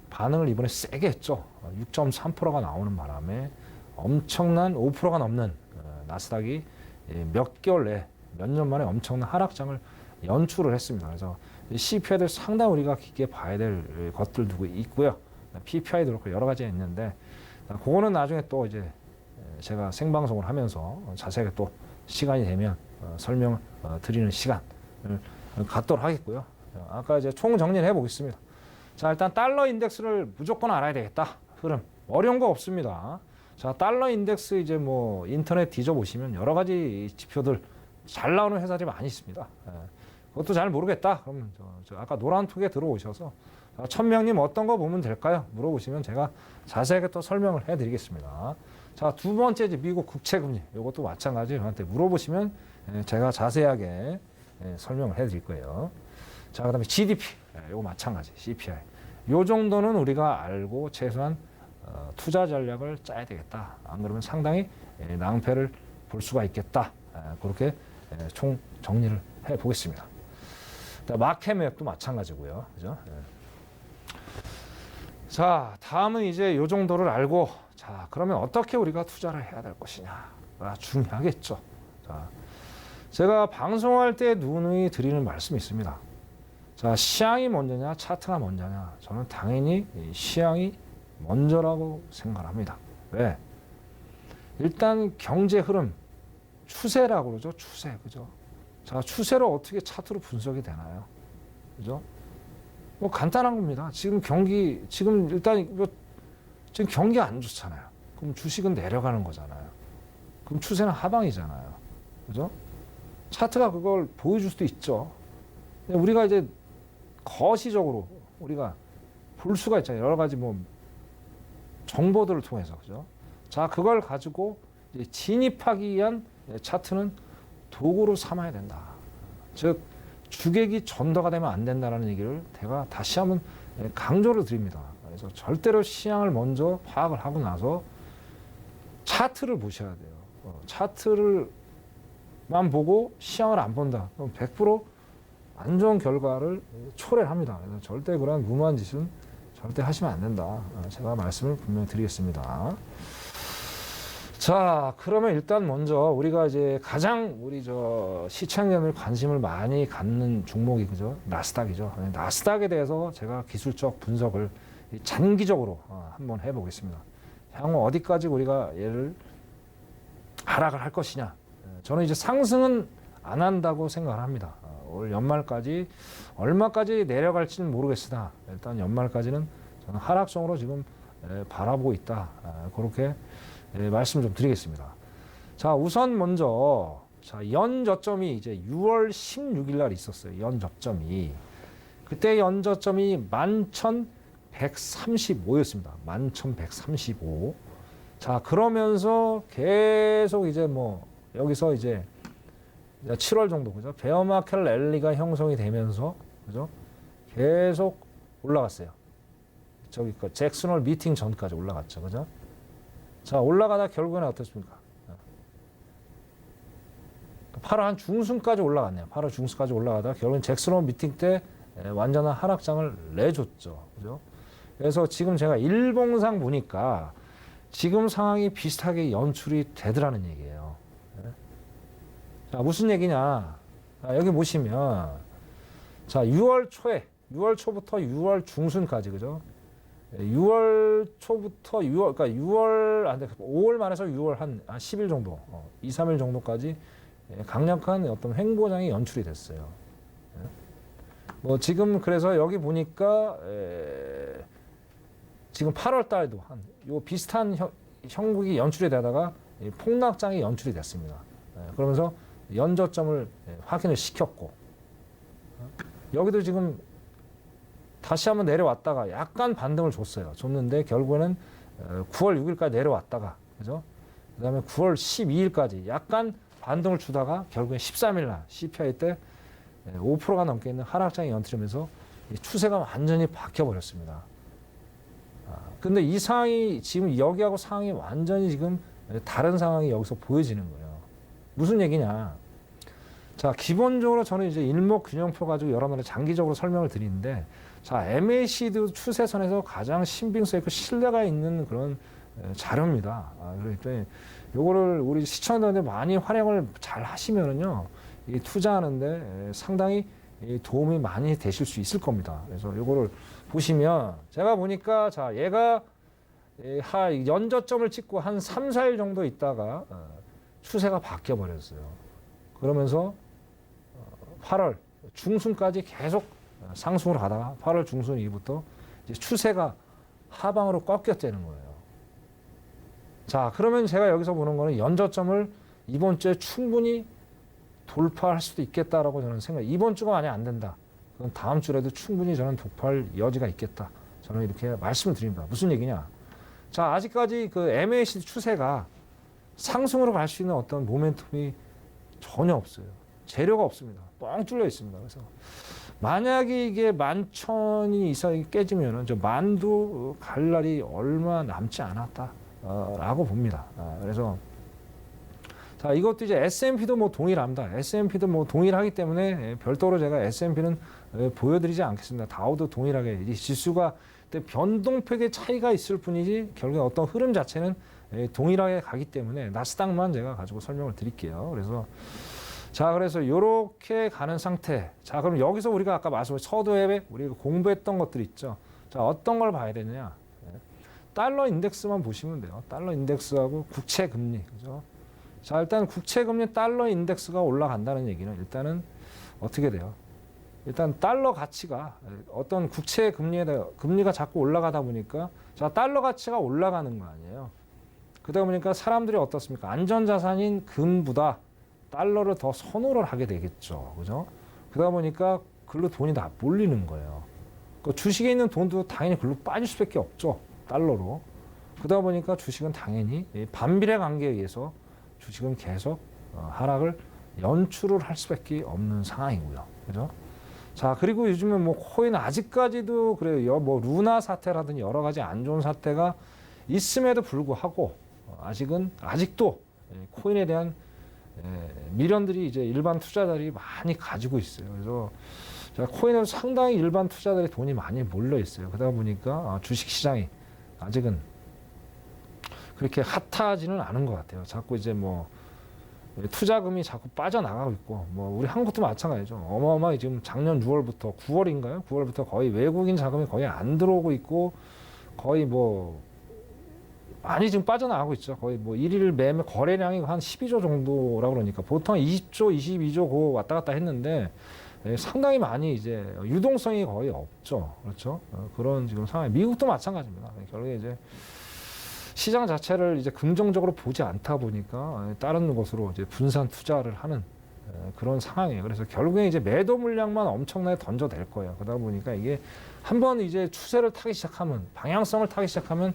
Speaker 2: 반응을 이번에 세게 했죠. 6.3%가 나오는 바람에 엄청난 5%가 넘는 나스닥이 몇 개월 내에 몇 년 만에 엄청난 하락장을 연출을 했습니다. 그래서 CPI들 상당히 우리가 깊게 봐야 될 것들도 있고요. PPI도 그렇고 여러 가지가 있는데 그거는 나중에 또 이제 제가 생방송을 하면서 자세하게 또 시간이 되면 설명을 드리는 시간을 갖도록 하겠고요. 아까 이제 총 정리를 해보겠습니다. 자, 일단 달러 인덱스를 무조건 알아야 되겠다. 흐름 어려운 거 없습니다. 자, 달러 인덱스 이제 뭐 인터넷 뒤져보시면 여러 가지 지표들 잘 나오는 회사들이 많이 있습니다. 그것도 잘 모르겠다. 그러면 저 아까 노란톡에 들어오셔서 천명님 어떤 거 보면 될까요? 물어보시면 제가 자세하게 또 설명을 해드리겠습니다. 자, 두 번째 이제 미국 국채금리 이것도 마찬가지 저한테 물어보시면 제가 자세하게 설명을 해드릴 거예요. 자, 그다음에 GDP 이거 마찬가지 CPI 요 정도는 우리가 알고 최소한 투자 전략을 짜야 되겠다. 안 그러면 상당히 낭패를 볼 수가 있겠다. 그렇게 총 정리를 해 보겠습니다. 마켓 맵도 마찬가지고요. 그죠? 자, 다음은 이제 요 정도를 알고 자, 그러면 어떻게 우리가 투자를 해야 될 것이냐가 중요하겠죠. 자, 제가 방송할 때 누누이 드리는 말씀이 있습니다. 자, 시향이 먼저냐, 차트가 먼저냐? 저는 당연히 시향이 먼저라고 생각합니다. 왜? 일단 경제 흐름, 추세라고 그러죠. 추세, 그죠? 자, 추세를 어떻게 차트로 분석이 되나요? 그죠? 뭐 간단한 겁니다. 지금 일단 지금 경기 안 좋잖아요. 그럼 주식은 내려가는 거잖아요. 그럼 추세는 하방이잖아요. 그죠? 차트가 그걸 보여줄 수도 있죠. 우리가 이제 거시적으로 우리가 볼 수가 있잖아요. 여러 가지 뭐 정보들을 통해서. 그죠? 자, 그걸 가지고 이제 진입하기 위한 차트는 도구로 삼아야 된다. 즉, 주객이 전도가 되면 안 된다는 얘기를 제가 다시 한번 강조를 드립니다. 그래서 절대로 시향을 먼저 파악을 하고 나서 차트를 보셔야 돼요. 차트를만 보고 시향을 안 본다. 그럼 100%안 좋은 결과를 초래합니다. 그래서 절대 그런 무모한 짓은 절대 하시면 안 된다. 제가 말씀을 분명히 드리겠습니다. 자, 그러면 일단 먼저 우리가 이제 가장 우리 시청자들 관심을 많이 갖는 종목이 그죠? 나스닥이죠. 나스닥에 대해서 제가 기술적 분석을 장기적으로 한번 해보겠습니다. 향후 어디까지 우리가 얘를 하락을 할 것이냐? 저는 이제 상승은 안 한다고 생각을 합니다. 올 연말까지 얼마까지 내려갈지는 모르겠으나 일단 연말까지는 저는 하락성으로 지금 바라보고 있다. 그렇게 말씀 좀 드리겠습니다. 자, 우선 먼저 연 저점이 이제 6월 16일 날 있었어요. 연 저점이 그때 연 저점이 11,135였습니다. 11,135. 자, 그러면서 계속 이제 뭐 여기서 이제 7월 정도 그죠? 베어마켓 랠리가 형성이 되면서 그죠? 계속 올라갔어요. 저기 잭슨홀 미팅 전까지 올라갔죠. 그죠? 자, 올라가다 결국에는 어떻습니까? 8월 한 중순까지 올라갔네요. 8월 중순까지 올라가다 결국엔 잭슨홀 미팅 때 완전한 하락장을 내줬죠. 그죠? 그래서 지금 제가 일봉상 보니까 지금 상황이 비슷하게 연출이 되더라는 얘기예요. 자, 무슨 얘기냐? 자, 여기 보시면 자, 6월 초부터 6월 중순까지 그죠? 6월 초부터 6월, 그러니까 6월, 5월 말에서 6월 한 10일 정도, 2, 3일 정도까지 강력한 어떤 횡보장이 연출이 됐어요. 뭐 지금 그래서 여기 보니까 지금 8월 달도 한 요 비슷한 형국이 연출이 되다가 폭락장이 연출이 됐습니다. 그러면서 연저점을 확인을 시켰고, 여기도 지금 다시 한번 내려왔다가 약간 반등을 줬는데 결국에는 9월 6일까지 내려왔다가, 그죠? 그다음에 9월 12일까지 약간 반등을 주다가 결국엔 13일 날 CPI 때 5%가 넘게 있는 하락장이 연출하면서 추세가 완전히 바뀌어 버렸습니다. 근데 이 상황이 지금 여기하고 상황이 완전히 지금 다른 상황이 여기서 보여지는 거예요. 무슨 얘기냐? 자, 기본적으로 저는 이제 일목균형표 가지고 여러분들 장기적으로 설명을 드리는데, 자, MACD 추세선에서 가장 신빙성 있고 신뢰가 있는 그런 자료입니다. 그러니까 요거를 우리 시청자들 많이 활용을 잘 하시면은요, 이 투자하는데 상당히 도움이 많이 되실 수 있을 겁니다. 그래서 요거를 보시면, 제가 보니까 자, 얘가 연저점을 찍고 한 3, 4일 정도 있다가 추세가 바뀌어 버렸어요. 그러면서 8월 중순까지 계속 상승으로 가다가 8월 중순 이후부터 이제 추세가 하방으로 꺾였다는 거예요. 자, 그러면 제가 여기서 보는 거는 연저점을 이번 주에 충분히 돌파할 수도 있겠다라고 저는 이번 주가 만약 안 된다, 그럼 다음 주라도 충분히 저는 돌파할 여지가 있겠다, 저는 이렇게 말씀을 드립니다. 무슨 얘기냐? 자, 아직까지 그 MACD 추세가 상승으로 갈 수 있는 어떤 모멘텀이 전혀 없어요. 재료가 없습니다. 뻥 뚫려 있습니다. 그래서 만약에 이게 11,000이 이상이 깨지면은 저 만두 갈 날이 얼마 남지 않았다라고 봅니다. 그래서 자, 이것도 이제 S&P도 뭐 동일합니다. S&P도 뭐 동일하기 때문에 별도로 제가 S&P는 보여드리지 않겠습니다. 다우도 동일하게 이 지수가 변동폭의 차이가 있을 뿐이지 결국에 어떤 흐름 자체는 동일하게 가기 때문에 나스닥만 제가 가지고 설명을 드릴게요. 그래서 자, 그래서 이렇게 가는 상태. 자, 그럼 여기서 우리가 아까 말씀하신 서두에 우리가 공부했던 것들 있죠. 자, 어떤 걸 봐야 되느냐? 달러 인덱스만 보시면 돼요. 달러 인덱스하고 국채 금리, 그죠? 자, 일단 국채 금리 달러 인덱스가 올라간다는 얘기는 일단은 어떻게 돼요? 일단 달러 가치가 어떤 국채 금리가 자꾸 올라가다 보니까 자, 달러 가치가 올라가는 거 아니에요. 그러다 보니까 사람들이 어떻습니까? 안전자산인 금보다 달러를 더 선호를 하게 되겠죠. 그죠? 그러다 보니까 글로 돈이 다 몰리는 거예요. 그 주식에 있는 돈도 당연히 글로 빠질 수밖에 없죠. 달러로. 그러다 보니까 주식은 당연히 반비례 관계에 의해서 주식은 계속 하락을 연출을 할 수밖에 없는 상황이고요. 그죠? 자, 그리고 요즘에 뭐 코인 아직까지도 그래요. 뭐 루나 사태라든지 여러 가지 안 좋은 사태가 있음에도 불구하고 아직도 코인에 대한 미련들이 이제 일반 투자자들이 많이 가지고 있어요. 그래서 코인에도 상당히 일반 투자자들의 돈이 많이 몰려 있어요. 그러다 보니까 주식 시장이 아직은 그렇게 핫하지는 않은 것 같아요. 자꾸 이제 뭐 투자금이 자꾸 빠져나가고 있고, 뭐 우리 한국도 마찬가지죠. 어마어마하게 지금 작년 6월부터 9월인가요? 9월부터 거의 외국인 자금이 거의 안 들어오고 있고, 거의 뭐 많이 지금 빠져나가고 있죠. 거의 뭐 일일 매매 거래량이 한 12조 정도라고 그러니까 보통 20조, 22조 고 왔다 갔다 했는데 상당히 많이 이제 유동성이 거의 없죠. 그렇죠? 그런 지금 상황. 미국도 마찬가지입니다. 결국에 이제 시장 자체를 이제 긍정적으로 보지 않다 보니까 다른 곳으로 이제 분산 투자를 하는 그런 상황이에요. 그래서 결국에 이제 매도 물량만 엄청나게 던져댈 거예요. 그러다 보니까 이게 한번 이제 추세를 타기 시작하면, 방향성을 타기 시작하면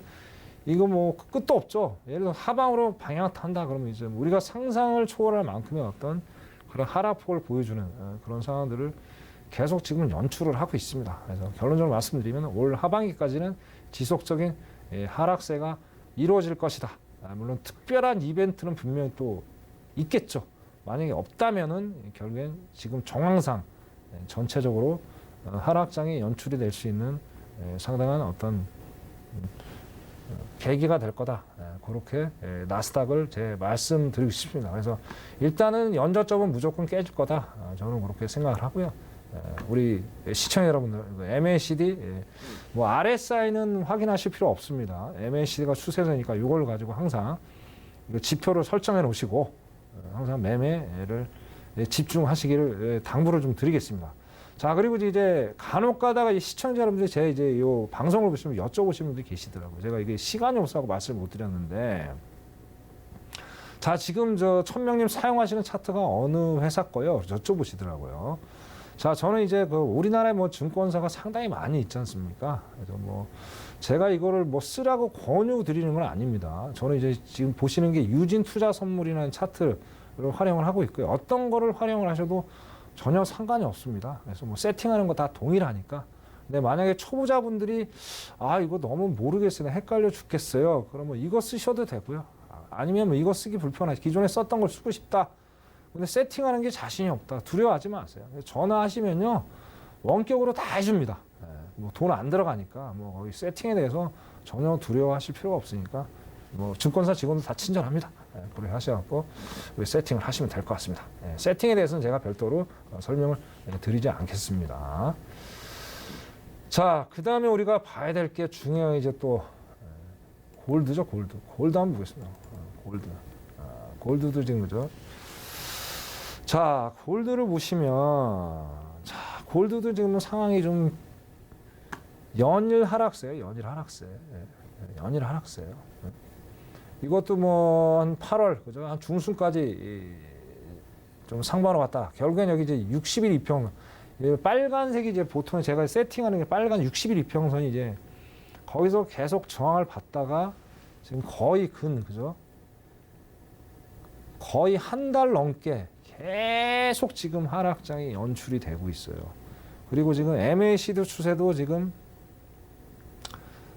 Speaker 2: 이거 뭐 끝도 없죠. 예를 들어 하방으로 방향을 탄다 그러면 이제 우리가 상상을 초월할 만큼의 어떤 그런 하락폭을 보여주는 그런 상황들을 계속 지금 연출을 하고 있습니다. 그래서 결론적으로 말씀드리면 올 하반기까지는 지속적인 하락세가 이루어질 것이다. 물론 특별한 이벤트는 분명히 또 있겠죠. 만약에 없다면은 결국엔 지금 정황상 전체적으로 하락장이 연출이 될 수 있는 상당한 어떤 계기가 될 거다. 그렇게 나스닥을 제 말씀드리고 싶습니다. 그래서 일단은 연저점은 무조건 깨질 거다. 저는 그렇게 생각을 하고요. 우리 시청자 여러분들 MACD 뭐 RSI는 확인하실 필요 없습니다. MACD가 추세세니까 이걸 가지고 항상 지표를 설정해 놓으시고 항상 매매를 집중하시기를 당부를 좀 드리겠습니다. 자, 그리고 이제 간혹 가다가 시청자 여러분들이 제 이제 요 방송을 보시면 여쭤보시는 분들이 계시더라고요. 제가 이게 시간이 없어서 말씀을 못 드렸는데, 자, 지금 저 천명님 사용하시는 차트가 어느 회사 거요? 여쭤보시더라고요. 자, 저는 이제 그 우리나라에 뭐 증권사가 상당히 많이 있지 않습니까? 그래서 뭐 제가 이거를 뭐 쓰라고 권유 드리는 건 아닙니다. 저는 이제 지금 보시는 게 유진 투자 선물이라는 차트를 활용을 하고 있고요. 어떤 거를 활용을 하셔도 전혀 상관이 없습니다. 그래서 뭐 세팅하는 거 다 동일하니까. 근데 만약에 초보자분들이 아, 이거 너무 모르겠어요. 헷갈려 죽겠어요. 그러면 이거 쓰셔도 되고요. 아니면 뭐 이거 쓰기 불편하지. 기존에 썼던 걸 쓰고 싶다. 근데 세팅하는 게 자신이 없다. 두려워하지 마세요. 전화하시면요. 원격으로 다 해줍니다. 뭐 돈 안 들어가니까 뭐 거기 세팅에 대해서 전혀 두려워하실 필요가 없으니까 뭐 증권사 직원들 다 친절합니다. 그렇게 하셔갖고 세팅을 하시면 될 것 같습니다. 세팅에 대해서는 제가 별도로 설명을 드리지 않겠습니다. 자, 그 다음에 우리가 봐야 될 게 중요한 이제 또 골드죠, 골드. 골드 한번 보겠습니다. 골드. 골드도 지금 그죠? 자, 골드를 보시면, 자, 골드도 지금 상황이 좀 연일 하락세예요. 연일 하락세. 연일 하락세예요. 이것도 뭐 한 8월, 그죠? 한 중순까지 좀 상방으로 갔다. 결국엔 여기 이제 60일 이평, 빨간색이 이제 보통 제가 세팅하는 게 빨간 60일 이평선이 이제 거기서 계속 저항을 받다가 지금 거의 그죠? 거의 한 달 넘게 계속 지금 하락장이 연출이 되고 있어요. 그리고 지금 MACD 추세도 지금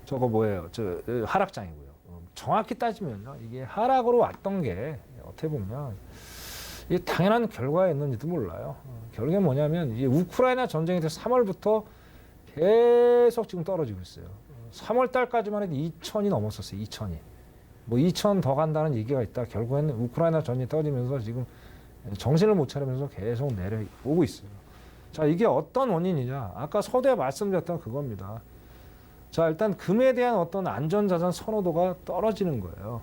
Speaker 2: 저거 뭐예요? 저 하락장이고요. 정확히 따지면요, 이게 하락으로 왔던 게 어떻게 보면 이게 당연한 결과였는지도 몰라요. 결국엔 뭐냐면 이게 우크라이나 전쟁이 돼서 3월부터 계속 지금 떨어지고 있어요. 3월 달까지만 해도 2천이 넘었었어요. 2천이. 뭐 2천 더 간다는 얘기가 있다. 결국에는 우크라이나 전이 떨어지면서 지금 정신을 못 차리면서 계속 내려오고 있어요. 자, 이게 어떤 원인이냐? 아까 서두에 말씀드렸던 그겁니다. 자, 일단 금에 대한 어떤 안전자산 선호도가 떨어지는 거예요.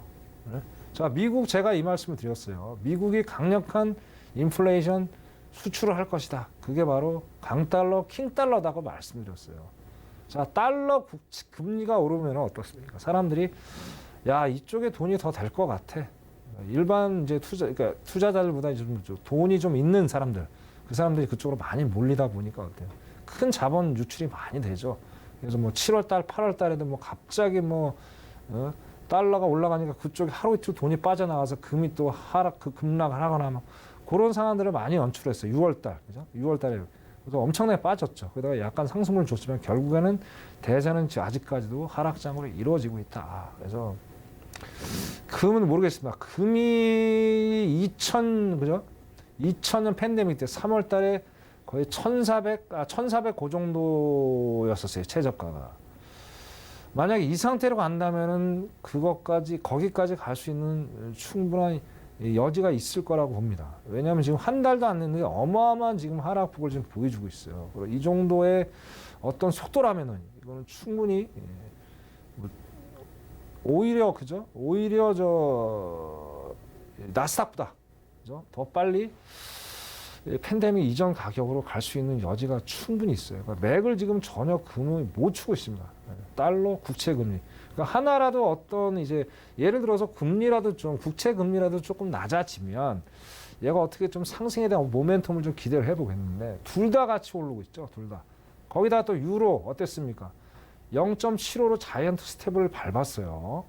Speaker 2: 네? 자, 미국 제가 이 말씀을 드렸어요. 미국이 강력한 인플레이션 수출을 할 것이다. 그게 바로 강달러, 킹달러다고 말씀드렸어요. 자, 달러 금리가 오르면 어떻습니까? 사람들이 야, 이쪽에 돈이 더 될 것 같아. 일반 이제 그러니까 투자자들보다 좀 돈이 좀 있는 사람들, 그 사람들이 그쪽으로 많이 몰리다 보니까 어때요? 큰 자본 유출이 많이 되죠. 그래서 뭐 7월 달, 8월 달에도 뭐 갑자기 뭐 달러가 올라가니까 그쪽에 하루 이틀 돈이 빠져나가서 금이 또 급락을 하거나 막 그런 상황들을 많이 연출했어요. 6월 달, 그죠? 6월 달에. 그래서 엄청나게 빠졌죠. 그러다가 약간 상승을 줬지만 결국에는 대세는 아직까지도 하락장으로 이루어지고 있다. 그래서 금은 모르겠습니다. 금이 2000년 팬데믹 때 3월 달에 거의 1400 그 정도였었어요. 최저가가. 만약에 이 상태로 간다면은 거기까지 갈 수 있는 충분한 여지가 있을 거라고 봅니다. 왜냐하면 지금 한 달도 안 됐는데 어마어마한 지금 하락폭을 지금 보여주고 있어요. 그리고 이 정도의 어떤 속도라면은 이거는 충분히 오히려 그죠? 오히려 저 나스닥보다 그죠? 더 빨리 팬데믹 이전 가격으로 갈 수 있는 여지가 충분히 있어요. 그러니까 맥을 지금 전혀 금을 못 추고 있습니다. 달러, 국채 금리. 그러니까 하나라도 어떤 이제 예를 들어서 금리라도 좀 국채 금리라도 조금 낮아지면 얘가 어떻게 좀 상승에 대한 모멘텀을 좀 기대를 해보겠는데 둘 다 같이 오르고 있죠. 둘 다. 거기다 또 유로 어땠습니까? 0.75로 자이언트 스텝을 밟았어요.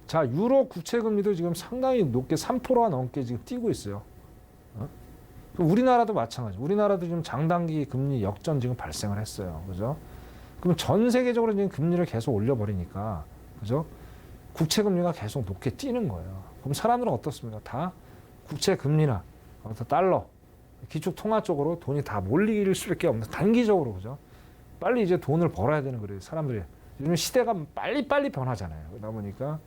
Speaker 2: 자, 유로 국채 금리도 지금 상당히 높게 3%가 넘게 지금 뛰고 있어요. 우리나라도 마찬가지. 우리나라도 지금 장단기 금리 역전 지금 발생을 했어요. 그죠? 그럼 전 세계적으로 지금 금리를 계속 올려버리니까, 그죠? 국채 금리가 계속 높게 뛰는 거예요. 그럼 사람들은 어떻습니까? 다 국채 금리나 달러, 기축 통화 쪽으로 돈이 다 몰릴 수밖에 없는 단기적으로, 그죠? 빨리 이제 돈을 벌어야 되는 거예요. 사람들이. 요즘 시대가 빨리 변하잖아요. 그러다 보니까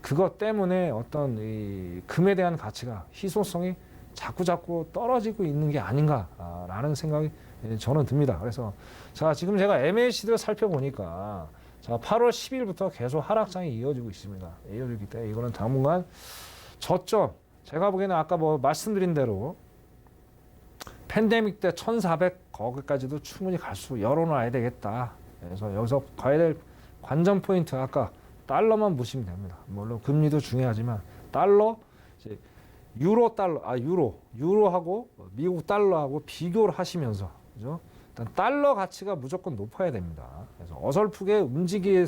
Speaker 2: 그것 때문에 어떤 이 금에 대한 가치가 희소성이 자꾸 떨어지고 있는 게 아닌가라는 생각이 저는 듭니다. 그래서 자, 지금 제가 MACD를 살펴보니까 자, 8월 10일부터 계속 하락장이 이어지고 있습니다. 이어지기 때문에 이거는 당분간 저점, 제가 보기에는 아까 뭐 말씀드린 대로 팬데믹 때 1,400 거기까지도 충분히 갈 수 열어놔야 되겠다. 그래서 여기서 가야 될 관전 포인트, 아까 달러만 보시면 됩니다. 물론 금리도 중요하지만 달러, 이제 유로 달러, 유로하고 미국 달러하고 비교를 하시면서, 그죠? 일단 달러 가치가 무조건 높아야 됩니다. 그래서 어설프게 움직일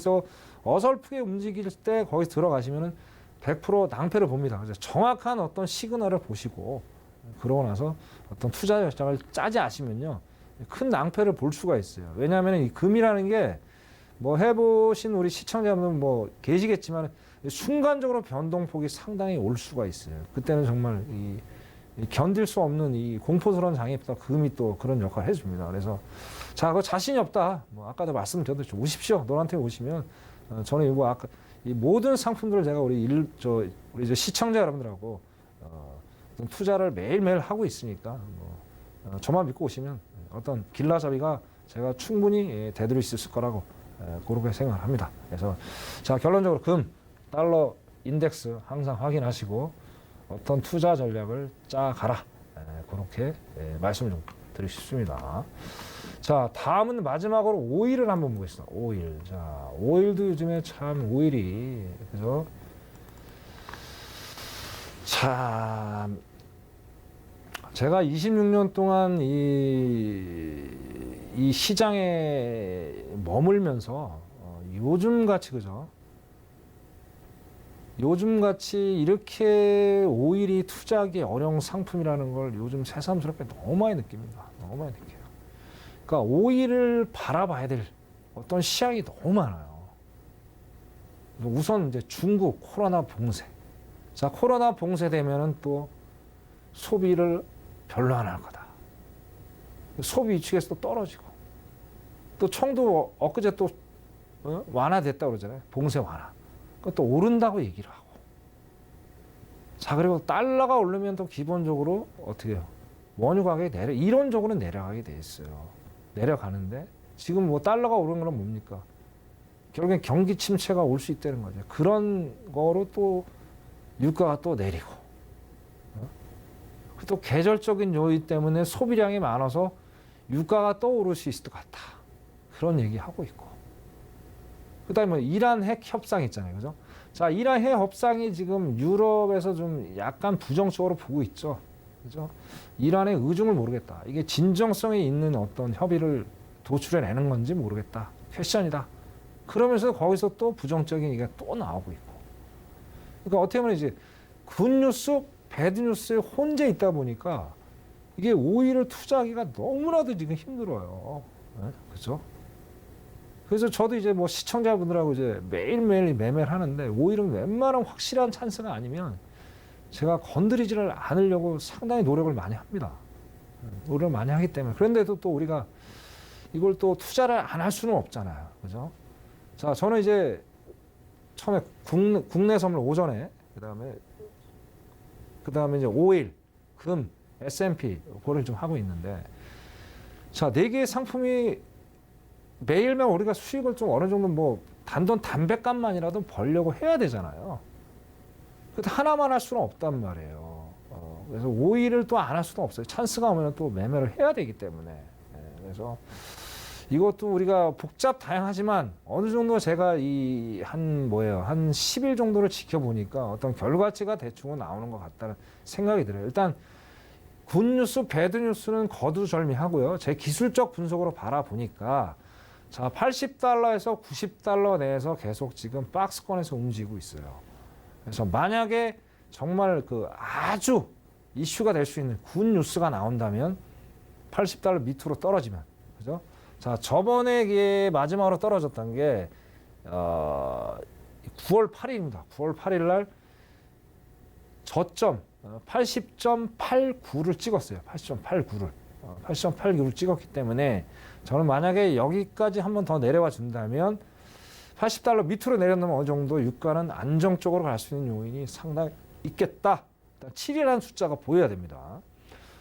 Speaker 2: 때 거기 들어가시면은 100% 낭패를 봅니다. 그래서 정확한 어떤 시그널을 보시고 그러고 나서 어떤 투자 결정을 짜지 않으시면요, 큰 낭패를 볼 수가 있어요. 왜냐하면 이 금이라는 게 뭐 해보신 우리 시청자분은 뭐 계시겠지만 순간적으로 변동폭이 상당히 올 수가 있어요. 그때는 정말 이 견딜 수 없는 이 공포스러운 장애부터 금이 또 그런 역할을 해줍니다. 그래서 자, 그거 자신이 없다. 뭐 아까도 말씀드렸듯이 오십시오. 노란테 오시면 저는 이거 아까 이 모든 상품들을 제가 우리 이제 시청자 여러분들하고 투자를 매일매일 하고 있으니까 뭐 저만 믿고 오시면 어떤 길라잡이가 제가 충분히 대드릴 수 있을 거라고 그렇게 생각을 합니다. 그래서 자, 결론적으로 금, 달러 인덱스 항상 확인하시고 어떤 투자 전략을 짜가라. 그렇게 말씀을 좀 드리고 싶습니다. 자, 다음은 마지막으로 오일을 한번 보겠습니다. 오일. 자, 오일도 요즘에 참 오일이, 그죠? 참, 제가 26년 동안 이 시장에 머물면서 요즘같이, 그죠? 요즘같이 이렇게 오일이 투자하기 어려운 상품이라는 걸 요즘 새삼스럽게 너무 많이 느낍니다. 너무 많이 느껴요. 그러니까 오일을 바라봐야 될 어떤 시장이 너무 많아요. 우선 이제 중국 코로나 봉쇄. 자, 코로나 봉쇄되면은 또 소비를 별로 안 할 거다. 소비 위축에서 또 떨어지고. 또 청도 엊그제 또 완화됐다고 그러잖아요. 봉쇄 완화. 그것도 오른다고 얘기를 하고. 자, 그리고 달러가 오르면 또 기본적으로 어떻게 해요? 원유 가격이 이론적으로는 내려가게 돼 있어요. 내려가는데 지금 뭐 달러가 오르는 건 뭡니까? 결국엔 경기 침체가 올 수 있다는 거죠. 그런 거로 또 유가가 또 내리고. 또 계절적인 요인 때문에 소비량이 많아서 유가가 또 오를 수 있을 것 같다. 그런 얘기하고 있고. 그 다음에 이란 핵 협상 있잖아요. 그죠? 자, 이란 핵 협상이 지금 유럽에서 좀 약간 부정적으로 보고 있죠. 그죠? 이란의 의중을 모르겠다. 이게 진정성이 있는 어떤 협의를 도출해내는 건지 모르겠다. 퀘션이다. 그러면서 거기서 또 부정적인 얘기가 또 나오고 있고. 그러니까 어떻게 보면 이제 굿뉴스, 배드뉴스에 혼재 있다 보니까 이게 오일을 투자하기가 너무나도 지금 힘들어요. 네? 그죠? 그래서 저도 이제 뭐 시청자분들하고 이제 매일매일 매매를 하는데 오일은 웬만한 확실한 찬스가 아니면 제가 건드리지를 않으려고 상당히 노력을 많이 합니다. 노력을 많이 하기 때문에. 그런데도 또 우리가 이걸 또 투자를 안 할 수는 없잖아요. 그죠? 자, 저는 이제 처음에 국내 선물 오전에, 그 다음에 이제 오일, 금, S&P, 그걸 좀 하고 있는데, 자, 4개의 상품이 매일매일 우리가 수익을 좀 어느 정도 뭐 단돈 단백값만이라도 벌려고 해야 되잖아요. 근데 하나만 할 수는 없단 말이에요. 그래서 오일을 또 안 할 수는 없어요. 찬스가 오면 또 매매를 해야 되기 때문에. 그래서 이것도 우리가 복잡 다양하지만 어느 정도 제가 한 10일 정도를 지켜보니까 어떤 결과치가 대충은 나오는 것 같다는 생각이 들어요. 일단 굿뉴스, 배드뉴스는 거두절미하고요. 제 기술적 분석으로 바라보니까 자, 80달러에서 90달러 내에서 계속 지금 박스권에서 움직이고 있어요. 그래서 만약에 정말 그 아주 이슈가 될 수 있는 굿뉴스가 나온다면 80달러 밑으로 떨어지면, 그죠? 자, 저번에 마지막으로 떨어졌던 게 9월 8일입니다. 9월 8일 날 저점 80.89를 찍었어요. 80.89를 찍었기 때문에 저는 만약에 여기까지 한 번 더 내려와 준다면 80달러 밑으로 내려놓으면 어느 정도 유가는 안정적으로 갈 수 있는 요인이 상당히 있겠다. 일단 7이라는 숫자가 보여야 됩니다.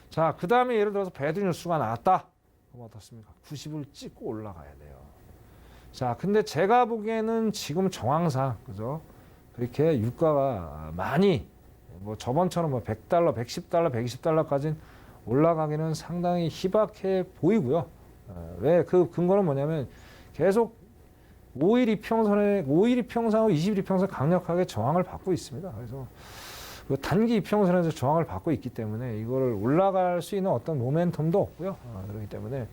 Speaker 2: 자, 그 다음에 예를 들어서 배드뉴스가 나왔다. 그럼 어떻습니까? 90을 찍고 올라가야 돼요. 자, 근데 제가 보기에는 지금 정황상, 그죠? 그렇게 유가가 많이, 뭐 저번처럼 뭐 $100, $110, $120까지는 올라가기는 상당히 희박해 보이고요. 왜? 그 근거는 뭐냐면 계속 5일 이평선하고 20일 이평선 강력하게 저항을 받고 있습니다. 그래서 그 단기 이평선에서 저항을 받고 있기 때문에 이거를 올라갈 수 있는 어떤 모멘텀도 없고요. 그렇기 때문에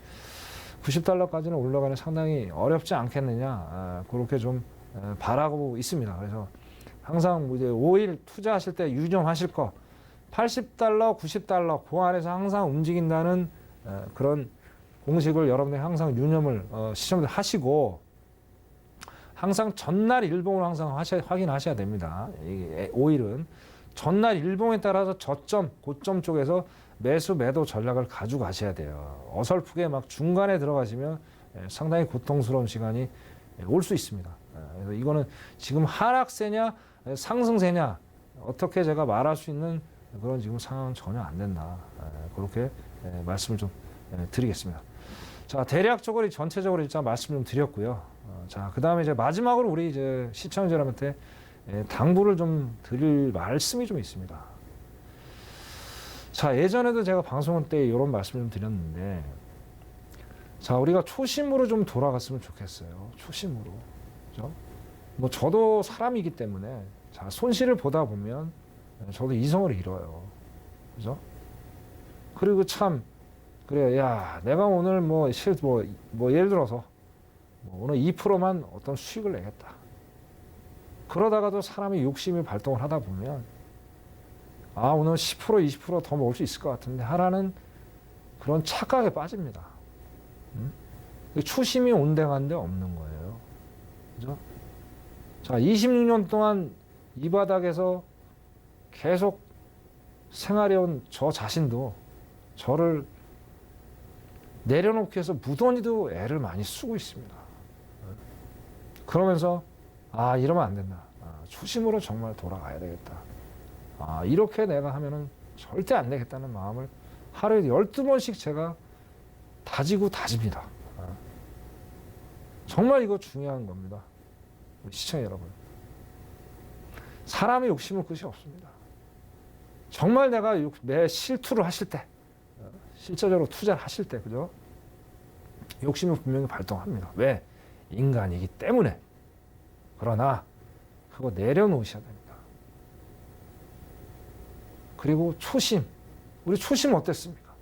Speaker 2: $90까지는 올라가는 상당히 어렵지 않겠느냐, 그렇게 좀 바라고 있습니다. 그래서 항상 이제 5일 투자하실 때 유념하실 거 $80, $90 그 안에서 항상 움직인다는 그런 공식을 여러분들이 항상 유념을 시청들 하시고, 항상 전날 일봉을 항상 확인하셔야 됩니다. 이 5일은 전날 일봉에 따라서 저점, 고점 쪽에서 매수, 매도 전략을 가지고 가셔야 돼요. 어설프게 막 중간에 들어가시면 상당히 고통스러운 시간이 올 수 있습니다. 그래서 이거는 지금 하락세냐, 상승세냐, 어떻게 제가 말할 수 있는 그런 지금 상황은 전혀 안 된다. 그렇게 말씀을 좀 드리겠습니다. 자, 대략적으로 전체적으로 일단 말씀 좀 드렸고요. 자, 그 다음에 이제 마지막으로 우리 이제 시청자 여러분한테 당부를 좀 드릴 말씀이 좀 있습니다. 자, 예전에도 제가 방송 때 이런 말씀을 좀 드렸는데, 자, 우리가 초심으로 좀 돌아갔으면 좋겠어요. 초심으로. 그죠? 뭐 저도 사람이기 때문에, 자, 손실을 보다 보면 저도 이성을 잃어요. 그죠? 그리고 참, 그래, 야, 내가 오늘 뭐 예를 들어서 오늘 2%만 어떤 수익을 내겠다. 그러다가도 사람이 욕심이 발동을 하다 보면, 아, 오늘 10%, 20% 더 먹을 수 있을 것 같은데 하라는 그런 착각에 빠집니다. 초심이 온데간데 없는 거예요. 그죠? 자, 26년 동안 이 바닥에서 계속 생활해온 저 자신도 저를 내려놓기 위해서 무던히도 애를 많이 쓰고 있습니다. 그러면서 아, 이러면 안 된다. 초심으로 정말 돌아가야 되겠다. 이렇게 내가 하면은 절대 안 되겠다는 마음을 하루에 12번씩 제가 다지고 다집니다. 정말 이거 중요한 겁니다. 우리 시청자 여러분. 사람의 욕심은 끝이 없습니다. 정말 내가 매 실투를 하실 때, 실제적으로 투자를 하실 때, 그죠? 욕심은 분명히 발동합니다. 왜? 인간이기 때문에. 그러나 그거 내려놓으셔야 됩니다. 그리고 초심. 우리 초심 어땠습니까?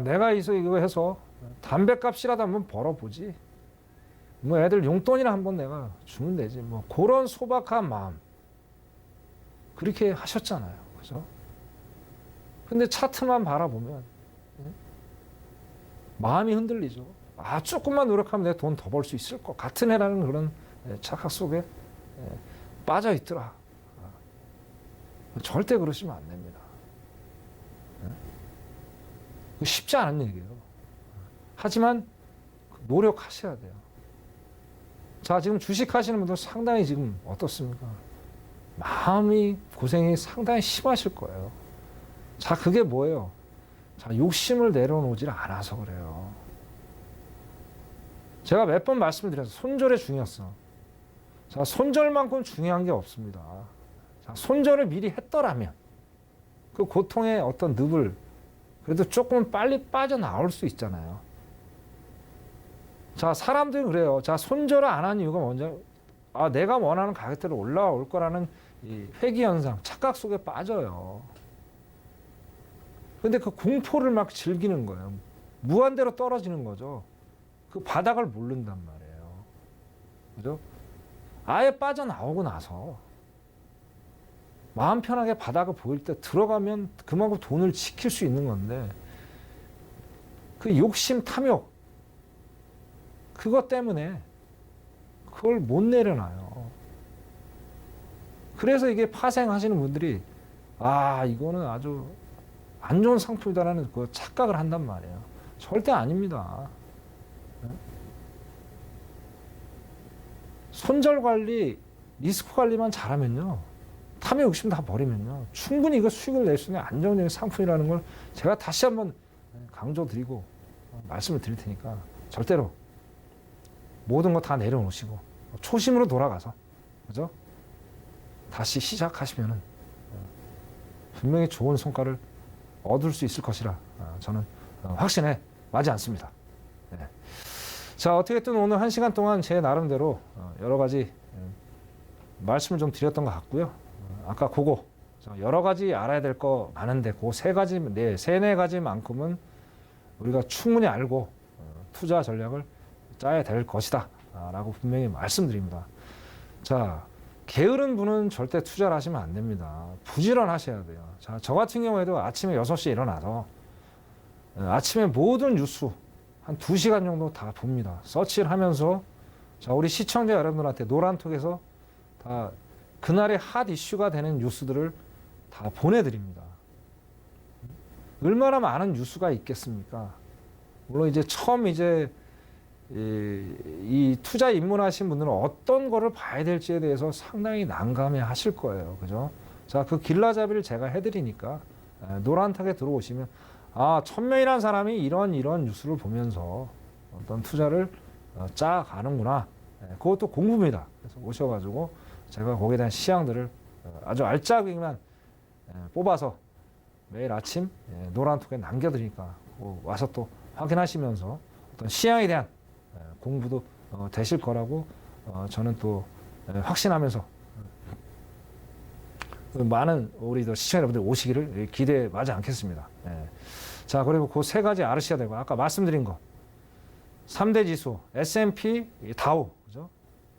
Speaker 2: 내가 이거 해서 담배값이라도 한번 벌어보지. 뭐 애들 용돈이나 한번 내가 주면 되지. 뭐 그런 소박한 마음. 그렇게 하셨잖아요. 그죠? 근데 차트만 바라보면 마음이 흔들리죠. 조금만 노력하면 내가 돈 더 벌 수 있을 것 같은 애라는 그런 착각 속에 빠져 있더라. 절대 그러시면 안 됩니다. 쉽지 않은 얘기예요. 하지만 노력하셔야 돼요. 자, 지금 주식하시는 분들 상당히 지금 어떻습니까? 마음이 고생이 상당히 심하실 거예요. 자, 그게 뭐예요? 자, 욕심을 내려놓질 않아서 그래요. 제가 몇 번 말씀을 드렸어요. 손절의 중요성. 자, 손절만큼 중요한 게 없습니다. 자, 손절을 미리 했더라면 그 고통의 어떤 늪을 그래도 조금 빨리 빠져나올 수 있잖아요. 자, 사람들은 그래요. 자, 손절을 안 한 이유가 먼저 내가 원하는 가격대로 올라올 거라는 이 회귀현상, 착각 속에 빠져요. 근데 그 공포를 막 즐기는 거예요. 무한대로 떨어지는 거죠. 그 바닥을 모른단 말이에요. 그죠? 아예 빠져나오고 나서 마음 편하게 바닥을 보일 때 들어가면 그만큼 돈을 지킬 수 있는 건데, 그 욕심, 탐욕, 그것 때문에 그걸 못 내려놔요. 그래서 이게 파생하시는 분들이 이거는 아주 안 좋은 상품이다라는 그 착각을 한단 말이에요. 절대 아닙니다. 손절 관리, 리스크 관리만 잘하면요, 탐욕 욕심 다 버리면요, 충분히 이거 수익을 낼 수 있는 안정적인 상품이라는 걸 제가 다시 한번 강조드리고 말씀을 드릴 테니까 절대로 모든 거 다 내려놓으시고 초심으로 돌아가서 그죠? 다시 시작하시면은 분명히 좋은 성과를 얻을 수 있을 것이라 저는 확신에 마지 않습니다. 네. 자, 어떻게든 오늘 1시간 동안 제 나름대로 여러 가지 말씀을 좀 드렸던 것 같고요. 아까 그거 여러 가지 알아야 될 거 많은데 그 세네 가지만큼은 우리가 충분히 알고 투자 전략을 짜야 될 것이다 라고 분명히 말씀드립니다. 자, 게으른 분은 절대 투자를 하시면 안 됩니다. 부지런하셔야 돼요. 자, 저 같은 경우에도 아침에 6시에 일어나서 아침에 모든 뉴스 한 2시간 정도 다 봅니다. 서치를 하면서 자, 우리 시청자 여러분들한테 노란톡에서 다 그날의 핫 이슈가 되는 뉴스들을 다 보내드립니다. 얼마나 많은 뉴스가 있겠습니까? 물론 이제 처음 이제 이 투자 입문하신 분들은 어떤 거를 봐야 될지에 대해서 상당히 난감해 하실 거예요. 그죠? 자, 그 길라잡이를 제가 해드리니까 노란탁에 들어오시면 아, 1000명이라는 사람이 이런 뉴스를 보면서 어떤 투자를 짜가는구나. 그것도 공부입니다. 그래서 오셔가지고 제가 거기에 대한 시향들을 아주 알짜기만 뽑아서 매일 아침 노란톡에 남겨드리니까 와서 또 확인하시면서 어떤 시향에 대한 공부도 되실 거라고 저는 또 확신하면서 많은 우리 시청자 여러분들 오시기를 기대하지 않겠습니다. 자, 그리고 그 세 가지 알으셔야 되고 아까 말씀드린 거 3대 지수 S&P, 다우, 그죠?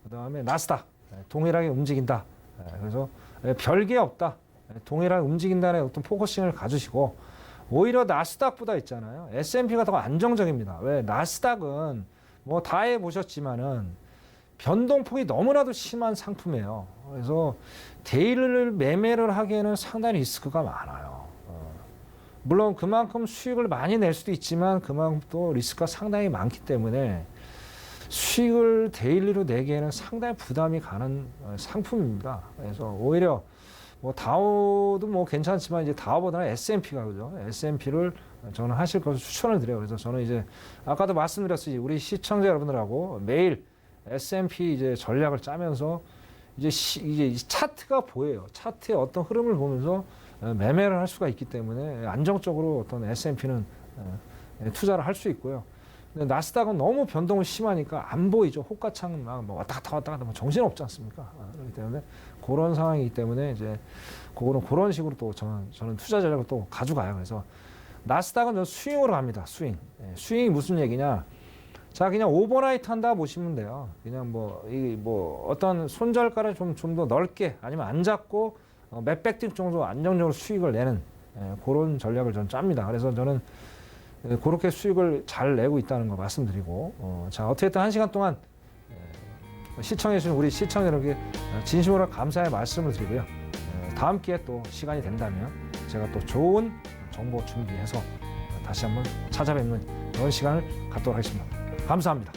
Speaker 2: 그다음에 나스닥 동일하게 움직인다. 그래서 별게 없다. 동일하게 움직인다는 어떤 포커싱을 가지시고 오히려 나스닥보다 있잖아요. S&P가 더 안정적입니다. 왜? 나스닥은 뭐 다 해보셨지만은 변동폭이 너무나도 심한 상품이에요. 그래서 데일리를 매매를 하기에는 상당히 리스크가 많아요. 물론 그만큼 수익을 많이 낼 수도 있지만 그만큼 또 리스크가 상당히 많기 때문에 수익을 데일리로 내기에는 상당히 부담이 가는 상품입니다. 그래서 오히려 뭐 다우도 뭐 괜찮지만 이제 다우보다는 S&P가 그죠? S&P를 저는 하실 것을 추천을 드려요. 그래서 저는 이제 아까도 말씀드렸듯이 우리 시청자 여러분들하고 매일 S&P 이제 전략을 짜면서 이제 차트가 보여요. 차트의 어떤 흐름을 보면서 매매를 할 수가 있기 때문에 안정적으로 어떤 S&P는 투자를 할 수 있고요. 근데 나스닥은 너무 변동이 심하니까 안 보이죠. 호가창 막 뭐 왔다 갔다 뭐 정신 없지 않습니까? 그렇기 때문에 그런 상황이기 때문에 이제 그거는 그런 식으로 또 저는 투자 전략을 또 가져가요. 그래서 나스닥은 저 스윙으로 갑니다. 스윙. 스윙이 무슨 얘기냐? 자, 그냥 오버나이트 한다 보시면 돼요. 그냥 뭐 어떤 손절가를 좀 더 넓게 아니면 안 잡고 몇백 điểm 정도 안정적으로 수익을 내는 그런 전략을 저는 짭니다. 그래서 저는 그렇게 수익을 잘 내고 있다는 거 말씀드리고 자, 어쨌든 1시간 동안 시청해주신 우리 시청자 여러분께 진심으로 감사의 말씀을 드리고요. 다음 기회에 또 시간이 된다면 제가 또 좋은 정보 준비해서 다시 한번 찾아뵙는 그런 시간을 갖도록 하겠습니다. 감사합니다.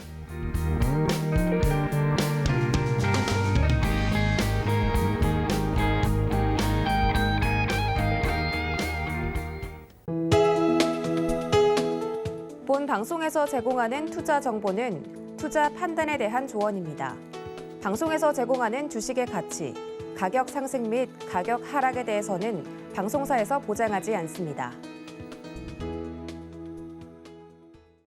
Speaker 1: 본 방송에서 제공하는 투자 정보는 투자 판단에 대한 조언입니다. 방송에서 제공하는 주식의 가치, 가격 상승 및 가격 하락에 대해서는 방송사에서 보장하지 않습니다.